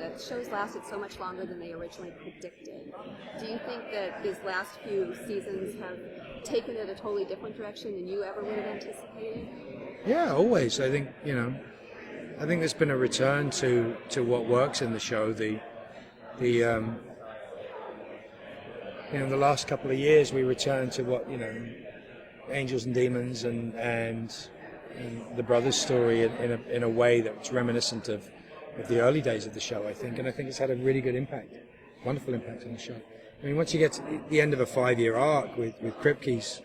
that shows lasted so much longer than they originally predicted. Do you think that these last few seasons have taken it a totally different direction than you ever would have anticipated? Yeah, always. I think, I think there's been a return to what works in the show. The last couple of years we returned to what, Angels and Demons and the brothers' story in a way that's reminiscent of the early days of the show, I think. And I think it's had a really good impact, wonderful impact on the show. I mean, once you get to the end of a 5-year arc with Kripke's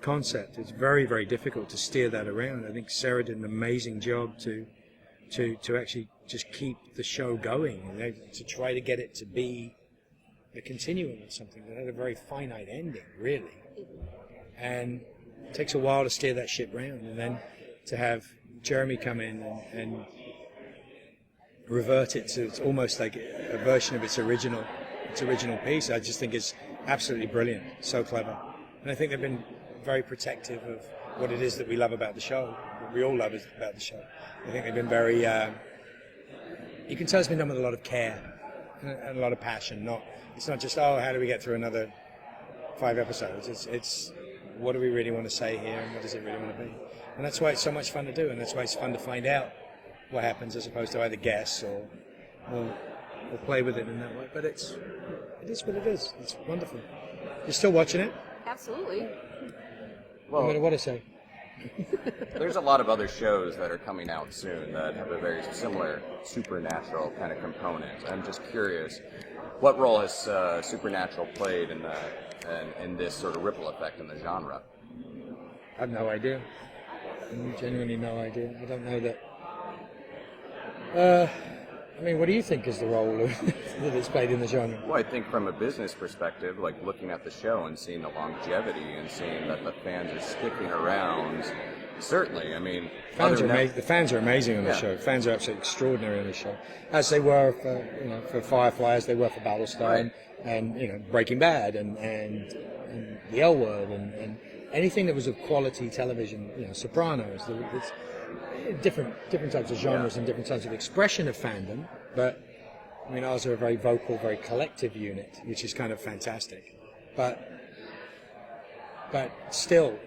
concept, it's very, very difficult to steer that around. I think Sarah did an amazing job to actually just keep the show going, to try to get it to be a continuum of something that had a very finite ending, really. And it takes a while to steer that ship round, and then to have Jeremy come in and revert it to it's almost like a version of its original piece. I just think it's absolutely brilliant, so clever. And I think they've been very protective of what it is that we love about the show, what we all love about the show. I think they've been very, you can tell it's been done with a lot of care and a lot of passion. It's not just, how do we get through another 5 episodes? It's what do we really want to say here, and what does it really want to be? And that's why it's so much fun to do, and that's why it's fun to find out what happens, as opposed to either guess or play with it in that way. But it is what it is. It's wonderful. You're still watching it? Absolutely. Well, no matter what I say. There's a lot of other shows that are coming out soon that have a very similar supernatural kind of component. I'm just curious, what role has supernatural played in this sort of ripple effect in the genre? I have no idea. Genuinely no idea. I don't know that. I mean, what do you think is the role that it's played in the genre? Well, I think from a business perspective, like looking at the show and seeing the longevity and seeing that the fans are sticking around, certainly, I mean... The fans are amazing on the show. Fans are absolutely extraordinary on the show. As they were for Firefly, as they were for Battlestar, right. and Breaking Bad, and The L Word, and anything that was of quality television, Sopranos, it's different types of genres and different types of expression of fandom, but I mean, ours are a very vocal, very collective unit, which is kind of fantastic. But still,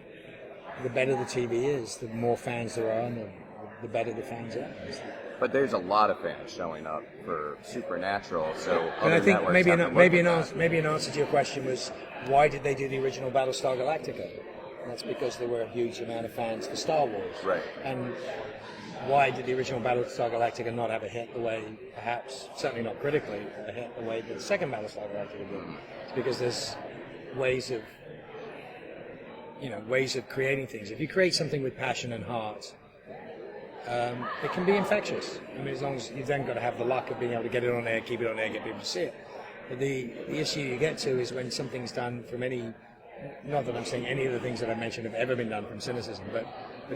the better the TV is, the more fans there are, and the better the fans are. But there's a lot of fans showing up for Supernatural, so and I think maybe an maybe answer to your question was, why did they do the original Battlestar Galactica? And that's because there were a huge amount of fans for Star Wars. Right. And why did the original Battlestar Galactica not have a hit the way, perhaps, certainly not critically, a hit the way the second Battlestar Galactica did? It's because there's ways of creating things. If you create something with passion and heart, it can be infectious. I mean, as long as you've then got to have the luck of being able to get it on air, keep it on air, get people to see it. But the issue you get to is when something's done from any... Not that I'm saying any of the things that I mentioned have ever been done from cynicism, but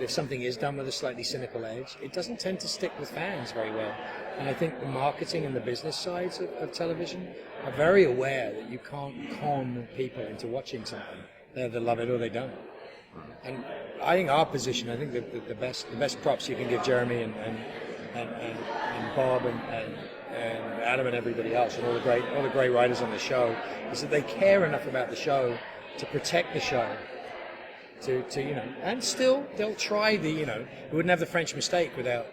if something is done with a slightly cynical edge, it doesn't tend to stick with fans very well. And I think the marketing and the business sides of television are very aware that you can't con people into watching something. They either love it or they don't. And I think our position, I think the best props you can give Jeremy and Bob and Adam and everybody else and all the great writers on the show is that they care enough about the show to protect the show, to and still they'll try we wouldn't have the French Mistake without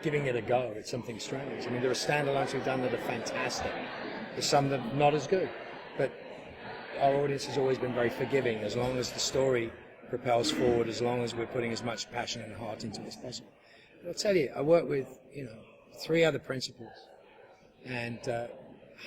giving it a go. It's something strange. I mean, there are standalones we've done that are fantastic. There's some that are not as good, but our audience has always been very forgiving as long as the story propels forward, as long as we're putting as much passion and heart into it as possible. But I'll tell you, I work with 3 other principals and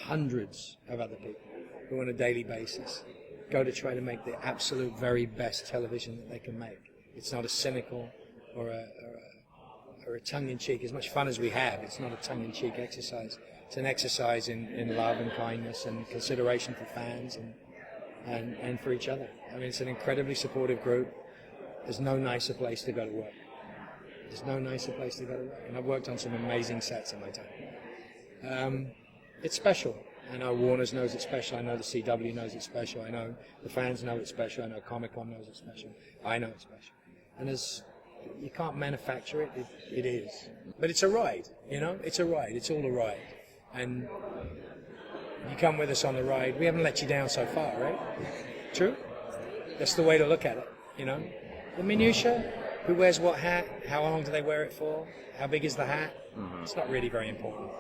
hundreds of other people who on a daily basis go to try to make the absolute very best television that they can make. It's not a cynical or a tongue-in-cheek. As much fun as we have, it's not a tongue-in-cheek exercise. It's an exercise in love and kindness and consideration for fans and for each other. I mean, it's an incredibly supportive group. There's no nicer place to go to work. There's no nicer place to go to work. And I've worked on some amazing sets in my time. It's special. I know Warner's knows it's special. I know the CW knows it's special. I know the fans know it's special. I know Comic-Con knows it's special. I know it's special. And there's You can't manufacture it. It is. But it's a ride, you know? It's a ride. It's all a ride. And you come with us on the ride. We haven't let you down so far, right? True? That's the way to look at it, you know? The minutiae, who wears what hat, how long do they wear it for, how big is the hat, it's not really very important.